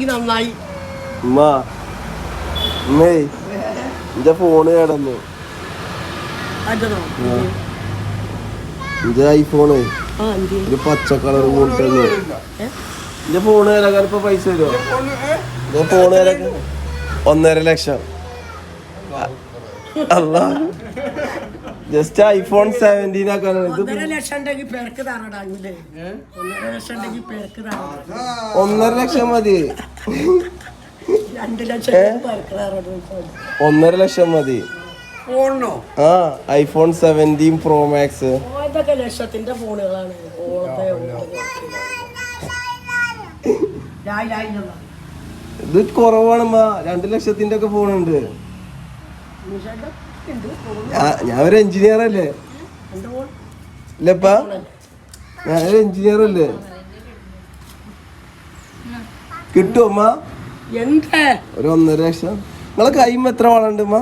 നന്നായി എന്റെ ഫോണ് കേടന്നു എന്റെ ഐഫോണ് ഒരു പച്ച കളർ കൂട്ടുന്നു എന്റെ ഫോണ് തരാൻ ഇപ്പൊ പൈസ തരുമോ എന്റെ ഫോണ് തരാൻ 1.5 ലക്ഷം അല്ല ജസ്റ്റ് ഐഫോൺ 17 ആക്കാനാണ് ഇത് 1.5 ലക്ഷം മതി 1.5 ലക്ഷം മതി ആ ഐഫോൺ 17 പ്രോ മാക്സ് ലക്ഷത്തിന്റെ ഫോണുകളാണ് ഇത് കുറവാണമ്മ 2 ലക്ഷത്തിന്റെ ഒക്കെ ഫോണുണ്ട് ഞാൻ ഒരു എഞ്ചിനീയർ അല്ലേ ഇല്ലപ്പാ ഞാനൊരു എഞ്ചിനീയർ അല്ലേ കിട്ടും അമ്മ ഒരു 1.5 ലക്ഷം നിങ്ങളെ കൈമ എത്ര വളണ്ട് അമ്മ